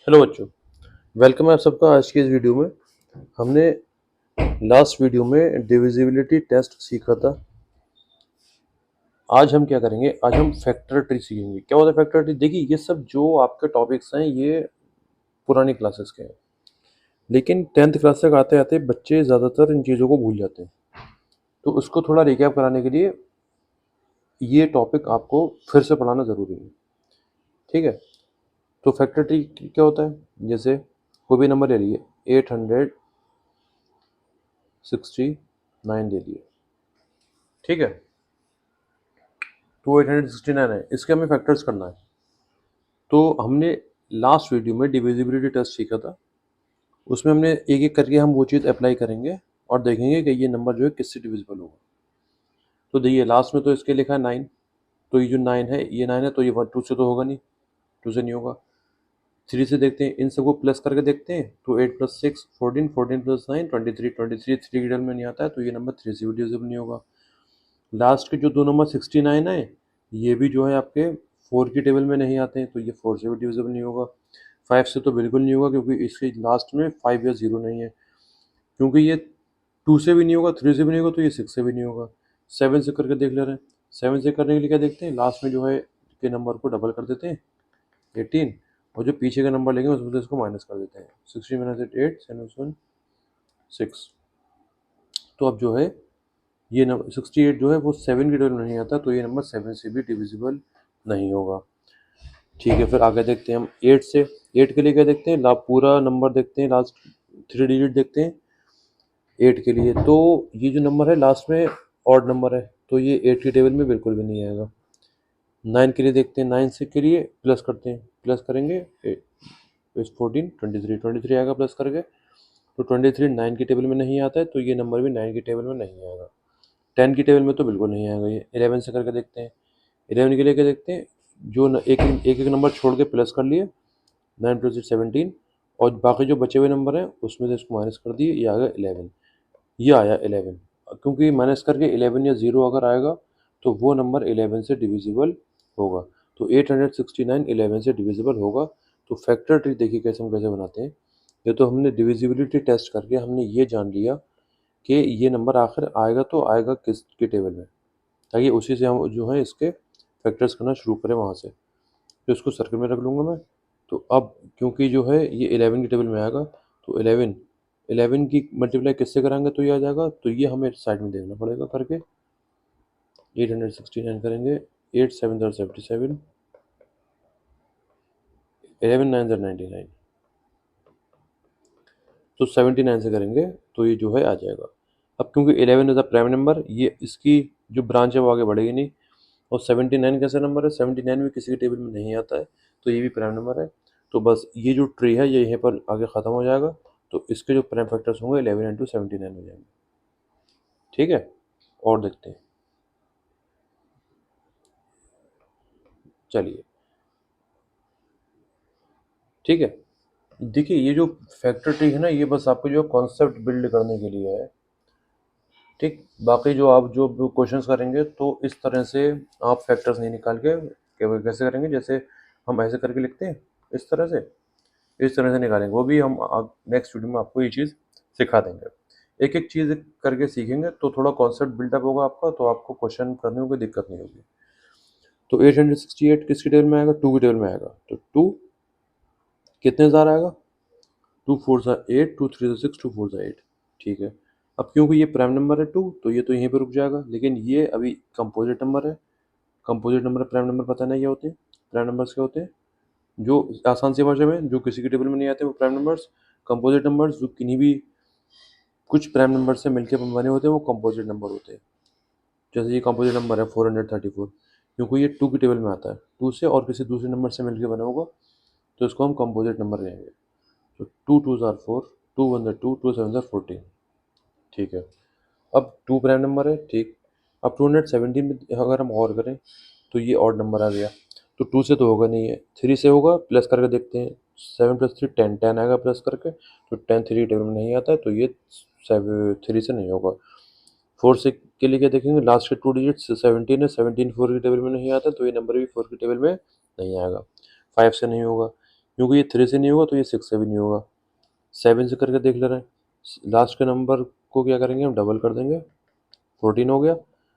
Hello बच्चों, welcome है आप सबका। आज की इस वीडियो में हमने लास्ट वीडियो में डिविजिबिलिटी टेस्ट सीखा था। आज हम क्या करेंगे, आज हम फैक्टर ट्री सीखेंगे। क्या होता है फैक्टर ट्री? देखिए, ये सब जो आपके टॉपिक्स हैं ये पुरानी क्लासेस के हैं, लेकिन 10th क्लास तक आते आते बच्चे ज़्यादातर इन चीज़ों को भूल जाते हैं। तो उसको थोड़ा रिकैप कराने के लिए ये टॉपिक आपको फिर से पढ़ाना ज़रूरी है। ठीक है, तो फैक्टर ट्री क्या होता है? जैसे कोई भी नंबर ले लिए, 869 ले लिए। ठीक है, तो 869 है, इसके हमें फैक्टर्स करना है। तो हमने लास्ट वीडियो में डिविजिबिलिटी टेस्ट सीखा था, उसमें हमने एक एक करके हम वो चीज़ अप्लाई करेंगे और देखेंगे कि ये नंबर जो है किससे डिविजिबल होगा। तो देखिए, लास्ट में तो इसके लिखा है 9, तो ये जो 9 है, ये 9 है, तो ये 2 से तो होगा नहीं, 2 से नहीं होगा। 3 से देखते हैं, इन सबको प्लस करके देखते हैं, तो 8 + 6 14, 14 + 9 23, 23 3 की डिविजन में नहीं आता है, तो ये नंबर 3 से भी डिविजिबल नहीं होगा। लास्ट के जो दो नंबर 69 है, ये भी जो है आपके 4 की टेबल में नहीं आते हैं, तो ये 4 से भी डिविजिबल नहीं होगा। 5 से तो बिल्कुल नहीं होगा, क्योंकि इसके लास्ट में 5 या 0 नहीं है। क्योंकि ये 2 से भी नहीं होगा, 3 से भी नहीं होगा, तो ये 6 से भी नहीं होगा। 7 से करके देख ले रहे हैं। 7 से करने के लिए क्या देखते हैं, लास्ट में जो है के नंबर को डबल कर देते हैं, 18, और जो पीछे का नंबर लेंगे उसमें से इसको माइनस कर देते हैं। 16 - 8 7 6। तो अब जो है ये नंबर 68 जो है वो 7 की टेबल में नहीं आता, तो ये नंबर 7 से भी डिविजिबल नहीं होगा। ठीक है, फिर आगे देखते हैं हम 8 से। 8 के लिए क्या देखते हैं, पूरा नंबर देखते हैं, लास्ट 3 डिजिट देखते हैं 8 के लिए। तो ये जो नंबर है लास्ट में ऑड नंबर है, तो ये 8 की टेबल में बिल्कुल भी नहीं आएगा। 9 के लिए देखते हैं, 9 से के लिए प्लस करते हैं, प्लस करेंगे 14 23 23 आएगा प्लस करके, तो 23 9 की टेबल में नहीं आता है, तो ये नंबर भी 9 की टेबल में नहीं आएगा। 10 की टेबल में तो बिल्कुल नहीं आएगा ये। 11 से करके देखते हैं, 11 के लिए क्या देखते हैं, जो एक नंबर छोड़ के प्लस कर लिए, 9 + 8 17, और बाकी जो बचे हुए नंबर हैं उसमें से इसको माइनस कर दिए, ये आ गया 11। ये आया 11, क्योंकि माइनस करके 11 या 0 अगर आएगा तो वो नंबर 11 से डिविजिबल होगा। तो 869 11 से डिविजिबल होगा। तो फैक्टर ट्री देखिए कैसे हम कैसे बनाते हैं। ये तो हमने डिविजिबिलिटी टेस्ट करके हमने ये जान लिया कि ये नंबर आखिर आएगा तो आएगा किस के टेबल में, ताकि उसी से हम जो है इसके फैक्टर्स करना शुरू करें वहाँ से। तो इसको सर्कल में रख लूँगा मैं। तो अब क्योंकि जो है ये 11 की टेबल में आएगा, तो 11 की मल्टीप्लाई किससे कराएंगे तो ये आ जाएगा, तो ये हमें साइड में देखना पड़ेगा करके। 869 करेंगे, 8 7 77, 11 9 99, तो 79 से करेंगे तो ये जो है आ जाएगा। अब क्योंकि 11 इज अ प्राइम नंबर, ये इसकी जो ब्रांच है वो आगे बढ़ेगी नहीं, और 79 कैसा नंबर है, 79 भी किसी के टेबल में नहीं आता है, तो ये भी प्राइम नंबर है। तो बस ये जो ट्री है ये यहीं पर आगे ख़त्म हो जाएगा। तो इसके जो प्राइम फैक्टर्स होंगे 11 × 79 हो जाएंगे। ठीक है, और देखते हैं, चलिए। ठीक है, देखिए ये जो फैक्टर ट्री है ना, ये बस आपको जो कॉन्सेप्ट बिल्ड करने के लिए है। ठीक, बाकी जो आप जो क्वेश्चंस करेंगे तो इस तरह से आप फैक्टर्स नहीं निकाल के कैसे करेंगे, जैसे हम ऐसे करके लिखते हैं इस तरह से निकालेंगे। वो भी हम नेक्स्ट वीडियो में आपको ये चीज़ सिखा देंगे। एक एक चीज़ करके सीखेंगे तो थोड़ा कॉन्सेप्ट बिल्डअप होगा आपका, तो आपको क्वेश्चन करने में कोई दिक्कत नहीं होगी। तो 868 किसकी टेबल में आएगा, 2 की टेबल में आएगा। तो 2 कितने ज़ार आएगा, 2 4 8, 2 3 6, 2 4 8। ठीक है, अब क्योंकि ये प्राइम नंबर है 2, तो ये तो यहीं पर रुक जाएगा, लेकिन ये अभी कंपोजिट नंबर है। कंपोजिट नंबर प्राइम नंबर पता नहीं क्या होते हैं, प्राइम नंबर्स क्या होते हैं, जो आसान सी भाषा में जो किसी की टेबल में नहीं आते वो प्राइम नंबर्स। कंपोजिट नंबर्स जो किन्हीं भी कुछ प्राइम नंबर से मिलकर बने होते हैं वो कंपोजिट नंबर होते हैं। जैसे ये कंपोजिट नंबर है 434, क्योंकि ये 2 की टेबल में आता है, 2 से और किसी दूसरे नंबर से मिलकर बना होगा, तो इसको हम कंपोजिट नंबर कहेंगे। तो 2 2 ज़ार 4, 2 1 ज़ार 2, 2 7 ज़ार 14। ठीक है, अब 2 प्राइम नंबर है। ठीक, अब 217 में अगर हम और करें तो ये ऑड नंबर आ गया, तो 2 से तो होगा नहीं है, 3 से होगा, प्लस करके देखते हैं। 7 + 3 10, 10 आएगा प्लस करके, तो 10 3 टेबल में नहीं आता है, तो ये 3 से नहीं होगा। 4 से के लिए क्या देखेंगे, लास्ट के 2 डिजिट 17 है, 17 4 की टेबल में नहीं आता, तो ये नंबर भी 4 की टेबल में नहीं आएगा। 5 से नहीं होगा, क्योंकि ये 3 से नहीं होगा तो ये 6 से भी नहीं होगा। 7 से करके देख ले रहे हैं। लास्ट के नंबर को क्या करेंगे हम, डबल कर देंगे, 14 हो गया।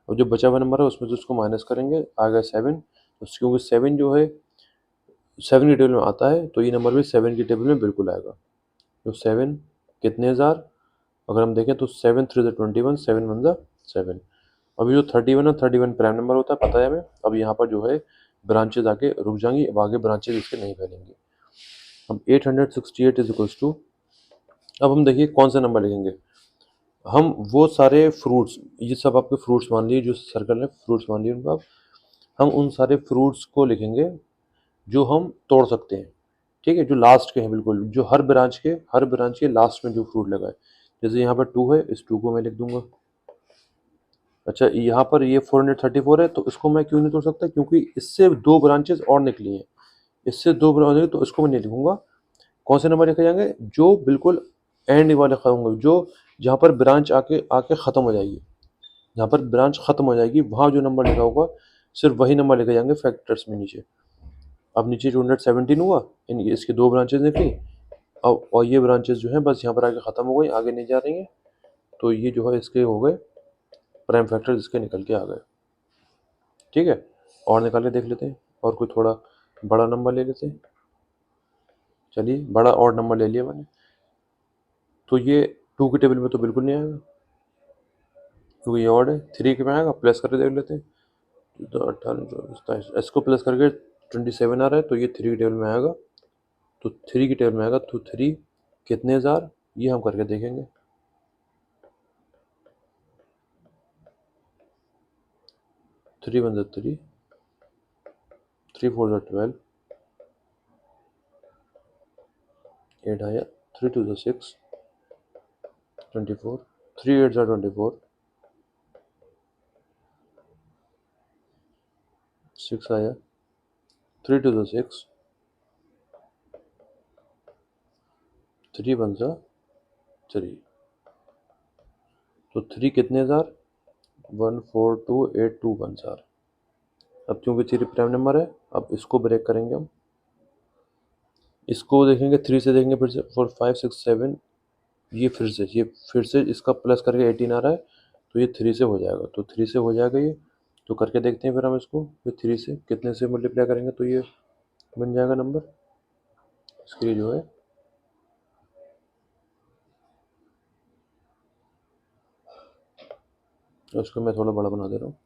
और जो बचा हुआ नंबर है उसमें से उसको माइनस करेंगे, आ गया 7। तो क्योंकि 7 जो है 7 की टेबल में आता है तो ये नंबर भी 7 की टेबल में बिल्कुल आएगा। तो 7 कितने हज़ार, अगर हम देखें तो 7 3 21, 7 1 7। अभी जो 31 है, 31 प्राइम नंबर होता है, पता है हमें। अब यहाँ पर जो है ब्रांचेज आके रुक जाएंगी, अब आगे ब्रांचेज इसके नहीं फैलेंगी। अब 868 इज इक्वल्स टू, अब हम देखिए कौन सा नंबर लिखेंगे। हम वो सारे फ्रूट्स, ये सब आपके फ्रूट्स मान लिए, जो सर्कल है फ्रूट्स मान लिए उनको आप, हम उन सारे फ्रूट्स को लिखेंगे जो हम तोड़ सकते हैं, ठीक है, जो लास्ट के हैं बिल्कुल, जो हर ब्रांच के लास्ट में जो फ्रूट लगा है। जैसे यहाँ पर 2 है, इस 2 को मैं लिख दूंगा। अच्छा, यहाँ पर ये 434 है, तो इसको मैं क्यों नहीं तोड़ सकता, क्योंकि इससे 2 ब्रांचेस और निकली हैं, इससे 2 ब्रांचेस, तो इसको मैं नहीं लिखूंगा। कौन से नंबर लिखे जाएंगे, जो बिल्कुल एंड वाले खत्म होंगे, जो जहाँ पर ब्रांच आके आके ख़त्म हो जाएगी, जहाँ पर ब्रांच खत्म हो जाएगी वहाँ जो नंबर लिखा होगा सिर्फ वही नंबर लिखे जाएंगे फैक्टर्स में नीचे। अब नीचे 217 हुआ, इन इसकी 2 ब्रांचेज निकली। अब और ये ब्रांचेस जो है बस यहाँ पर आके ख़त्म हो गई, आगे नहीं जा रही हैं, तो ये जो है इसके हो गए प्राइम फैक्टर, इसके निकल के आ गए। ठीक है, और निकाल के देख लेते हैं, और कोई थोड़ा बड़ा नंबर ले लेते हैं। चलिए, बड़ा और नंबर ले लिया मैंने, तो ये 2 की टेबल में तो बिल्कुल नहीं आएगा, क्योंकि ये ऑड है। 3 के में आएगा, प्लस करके देख लेते हैं। तो 18 24 27, इसको प्लस करके 27 आ रहा है, तो ये 3 की टेबल में आएगा। तो 3 की टेबल में आएगा, तो 3 कितने हज़ार, ये हम करके देखेंगे। 3 1 3, 3 4 12, 8 आया, 3 2 6, 24, 3 8 24, 6 आया, 3 2 6, 3 1 3। तो 3 कितने हज़ार, 14281 अब क्योंकि 3 प्राइम नंबर है, अब इसको ब्रेक करेंगे हम, इसको देखेंगे 3 से, देखेंगे फिर से 4 5 6 7, ये फिर से इसका प्लस करके 18 आ रहा है, तो ये 3 से हो जाएगा, तो 3 से हो जाएगा ये। तो करके देखते हैं फिर हम इसको, फिर 3 से कितने से मल्टीप्लाई करेंगे तो ये बन जाएगा नंबर। इसके लिए जो है उसको मैं थोड़ा बड़ा बना दे रहा हूँ।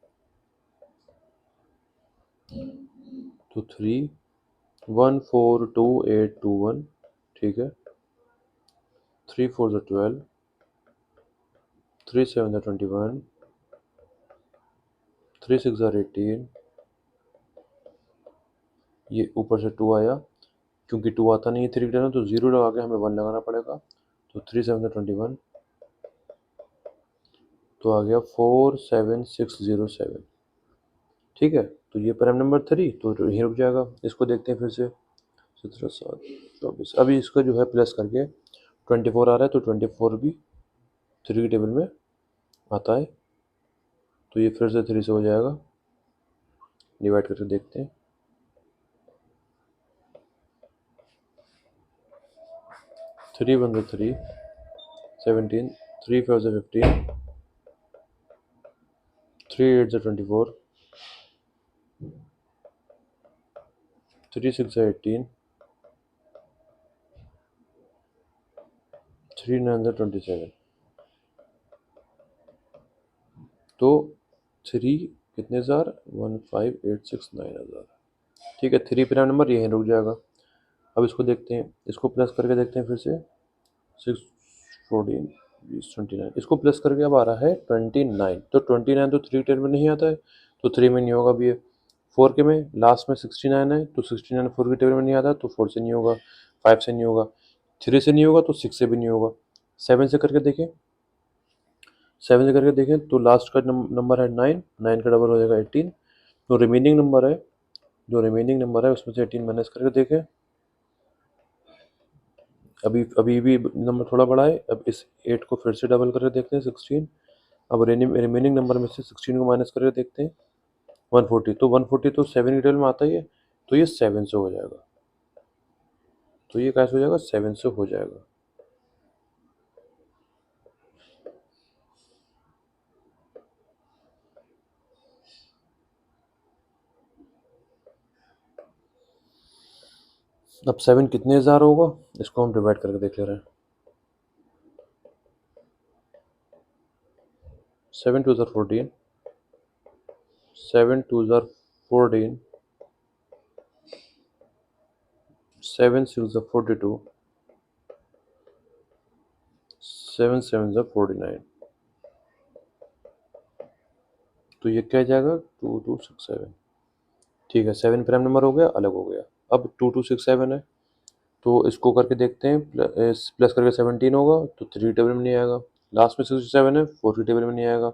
तो 3 1 4 2 8 2 1, ठीक है, 3 4 12, 3 7 21, 3 6 18, ये ऊपर से 2 आया, क्योंकि 2 आता नहीं है 3 की, तो 0 लगा के हमें 1 लगाना पड़ेगा। तो 3 7 21, तो आ गया 47607। ठीक है, तो ये प्राइम नंबर 3, तो यहीं रुक जाएगा। इसको देखते हैं फिर से, 17 7 24, अभी इसका जो है प्लस करके 24 आ रहा है, तो 24 भी 3 की टेबल में आता है, तो ये फिर से 3 से हो जाएगा। डिवाइड करके देखते हैं, 3 1 3 17, 3 5 15, 3 8 24, 3 6 18, 3 9 27। तो 3 कितने हज़ार, 15869 हज़ार। ठीक है, 3 प्राइम नंबर यहीं रुक जाएगा। अब इसको देखते हैं, इसको प्लस करके देखते हैं फिर से, 6 14 20 29, इसको प्लस करके अब आ रहा है 29। तो 29 तो 3 10 में नहीं आता है, तो 3 में नहीं होगा भी है। 4 के में लास्ट में 69 है, तो 69 4 की टेबल में नहीं आता, तो 4 से नहीं होगा, 5 से नहीं होगा, 3 से नहीं होगा, तो 6 से भी नहीं होगा। 7 से करके देखें, 7 से करके देखें तो लास्ट का नंबर है 9, 9 का डबल हो जाएगा 18। जो रिमेनिंग नंबर है उसमें से 18 माइनस करके देखें, अभी भी नंबर थोड़ा बड़ा है। अब इस 8 को फिर से डबल करके देखते हैं, 16। अब रिमेनिंग नंबर में से 16 को माइनस करके देखते हैं, 140। तो 140 तो 7 की टेबल में आता ही है, तो ये 7 से हो जाएगा। तो ये कैसे हो जाएगा, 7 से हो जाएगा। अब 7 कितने हजार होगा, इसको हम डिवाइड करके देख ले रहे हैं। 7 2 14, 7 2 14, 7 6 42, 7 7 49। तो ये क्या जाएगा, 2267। ठीक है, 7 प्राइम नंबर हो गया, अलग हो गया। अब 2267 है, तो इसको करके देखते हैं। प्लस करके 17 होगा तो 3 टेबल में नहीं आएगा। लास्ट में 67 है, 4 की टेबल में नहीं आएगा,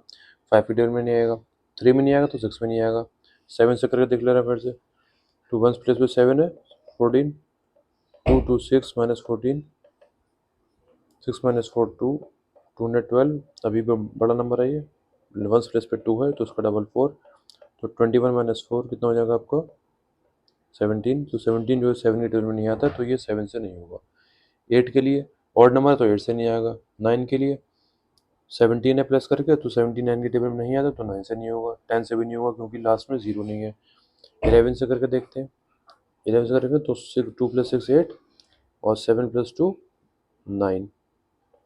5 की टेबल में नहीं आएगा, 3 में नहीं आएगा तो 6 में नहीं आएगा। 7 से करके देख ले रहा है फिर से। 2 1 प्लस में 7 है, 14, 2 2 6 माइनस 14, 6 माइनस 4 2, 2 ने 12। अभी भी बड़ा नंबर है ये, 1 प्लस पे 2 है तो उसका डबल 4, तो 21 माइनस 4 कितना हो जाएगा आपका, 17। तो 17 जो है 7 की टेबल में नहीं आता, तो ये 7 से नहीं होगा। 8 के लिए ऑड नंबर तो 8 से नहीं आएगा। 9 के लिए 17 है प्लस करके, तो 79 की टेबल में नहीं आता, तो 9 से नहीं होगा। 10 से भी नहीं होगा क्योंकि लास्ट में 0 नहीं है। 11 से करके देखते हैं। 11 से करेंगे तो 2 प्लस 6 8, और 7 प्लस 2 9,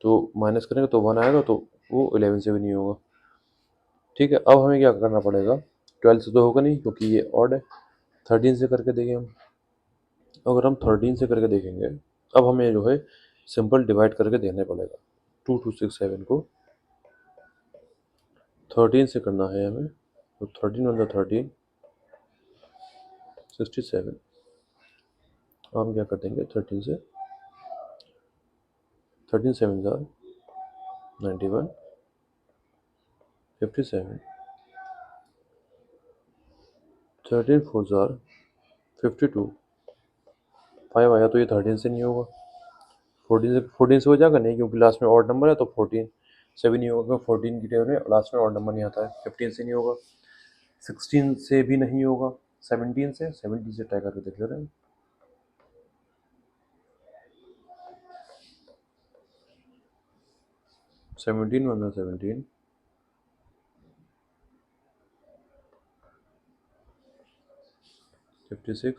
तो माइनस करेंगे तो 1 आएगा, तो वो 11 से भी नहीं होगा। ठीक है, अब हमें क्या करना पड़ेगा, 12 से तो होगा नहीं क्योंकि ये ऑड है। 13 से करके देखें हम। अगर हम 13 से करके देखेंगे, अब हमें जो है सिंपल डिवाइड करके देखने पड़ेगा। 2267 को 13 से करना है हमें, तो 13 × 13 67। हम क्या कर देंगे, 13 से 13 7 91, 57, 13 4 52, 5 आया, तो ये 13 से नहीं होगा। 14 से हो जाएगा नहीं, क्योंकि लास्ट में ऑड नंबर है, तो 14 से भी नहीं होगा क्योंकि 14 की टेबल में लास्ट में ऑड नंबर नहीं आता है। 15 से नहीं होगा, 16 से भी नहीं होगा, 17 से ट्राई करके देख ले रहे हैं। 17 1 17, 56,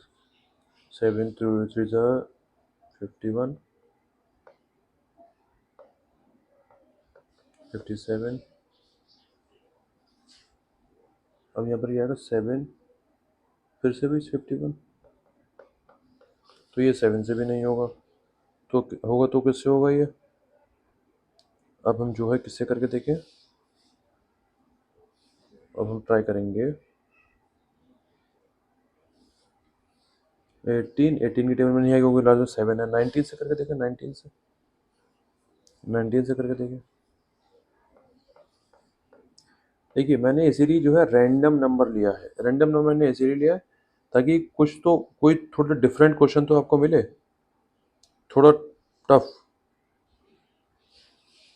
7 3 51, 57। अब यहाँ पर क्या आएगा, 7 फिर से भी 51, तो ये 7 से भी नहीं होगा। तो होगा तो किससे होगा ये। अब हम जो है किससे करके देखें। अब हम ट्राई करेंगे 18 की टेबल में नहीं है क्योंकि लास्ट में 7 है। 19 से करके देखें, 19 से करके देखें। देखिए, मैंने इसीलिए जो है रैंडम नंबर लिया है। रैंडम नंबर मैंने इसीलिए लिया है ताकि कुछ तो कोई थोड़ा डिफरेंट क्वेश्चन तो आपको मिले, थोड़ा टफ।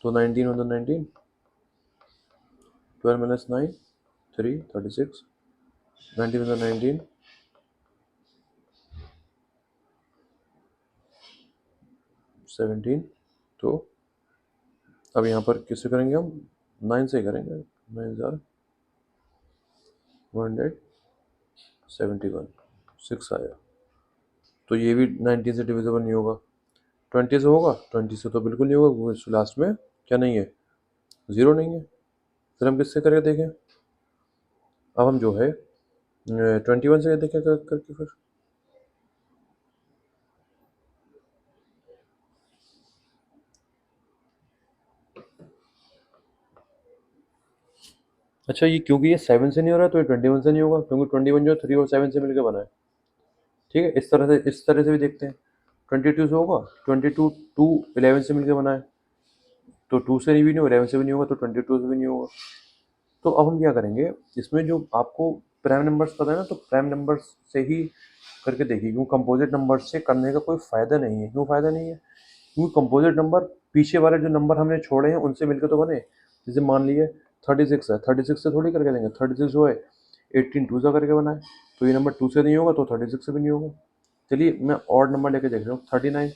तो 19 × 19, 12 - 9 3 36, 19 × 19 17। तो अब यहाँ पर किससे करेंगे हम, 9 से करेंगे। 9 171, 6 आया, तो ये भी 19 से डिविजिबल नहीं होगा। 20 से होगा, 20 से तो बिल्कुल नहीं होगा क्योंकि लास्ट में क्या नहीं है, 0 नहीं है। फिर हम किससे करके देखें। अब हम जो है 21 से देखें करके फिर। अच्छा, ये क्योंकि ये 7 से नहीं हो रहा है तो ये 21 से नहीं होगा, क्योंकि 21 जो 3 और 7 से मिलकर बना है। ठीक है, इस तरह से भी देखते हैं। 22 से होगा, 22 2 11 से मिलकर बना है, तो 2 से भी नहीं होगा, 11 से भी नहीं होगा, तो 22 से भी नहीं होगा। तो अब हम क्या करेंगे, इसमें जो आपको प्राइम नंबर्स पता है ना, तो प्राइम नंबर्स से ही करके देखिए, क्योंकि कंपोजिट नंबर से करने का कोई फ़ायदा नहीं है। क्यों फ़ायदा नहीं है, क्योंकि कंपोजिट नंबर पीछे वाले जो नंबर हमने छोड़े हैं उनसे मिलकर तो बने। जैसे मान लीजिए 36 है, 36 से थोड़ी करके देंगे। 36 जो है 18 2 से करके बना है, तो ये नंबर 2 से नहीं होगा तो 36 से भी नहीं होगा। चलिए मैं ऑड नंबर लेके देख रहा हूँ 39,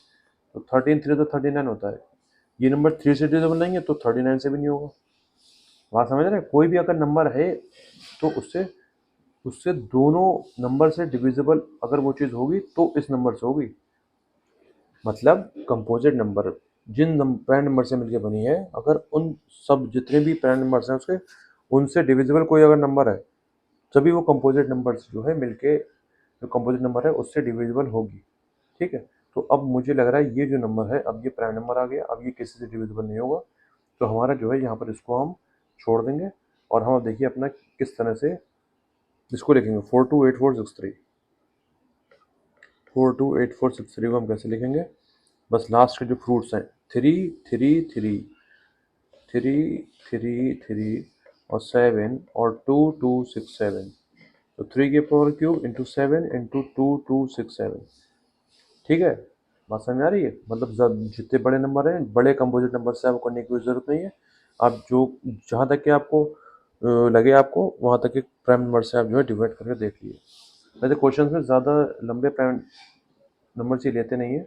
तो 13 3 तो 39 होता है। ये नंबर 3 से डिविजिबल नहीं है तो 39 से भी नहीं होगा। बात समझ रहे हैं? कोई भी अगर नंबर है तो उससे उससे दोनों नंबर से डिविजिबल अगर वो चीज़ होगी तो इस नंबर से होगी। मतलब कंपोजिट नंबर जिन प्राइम नंबर से मिलकर बनी है, अगर उन सब जितने भी प्राइम नंबर्स हैं उसके उनसे डिविजिबल कोई अगर नंबर है तभी वो कंपोजिट नंबर्स जो है मिलके जो कंपोजिट नंबर है उससे डिविजिबल होगी। ठीक है, तो अब मुझे लग रहा है ये जो नंबर है अब ये प्राइम नंबर आ गया, अब ये किसी से डिविजिबल नहीं होगा, तो हमारा जो है यहाँ पर इसको हम छोड़ देंगे और हम अब देखिए अपना किस तरह से इसको लिखेंगे। 428463 428463 को हम कैसे लिखेंगे? बस लास्ट के जो फ्रूट्स हैं 3 3 3 3 3 3 और 7 और 2 2 6 7, तो 3 के पावर क्यूब इंटू 7 इंटू 2 2 6 7। ठीक है, बात समझ आ रही है? मतलब जितने बड़े नंबर हैं बड़े कंपोजिट नंबर से आपको करने की कोई ज़रूरत नहीं है। आप जो जहाँ तक कि आपको लगे आपको वहाँ तक के प्राइम नंबर से आप जो है डिवाइड करके देख लिए। वैसे क्वेश्चन में ज़्यादा लंबे प्राइम नंबर से लेते नहीं है।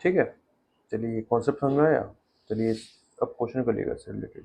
ठीक है, चलिए कॉन्सेप्ट समझ में आया। चलिए अब क्वेश्चन को लेकर से रिलेटेड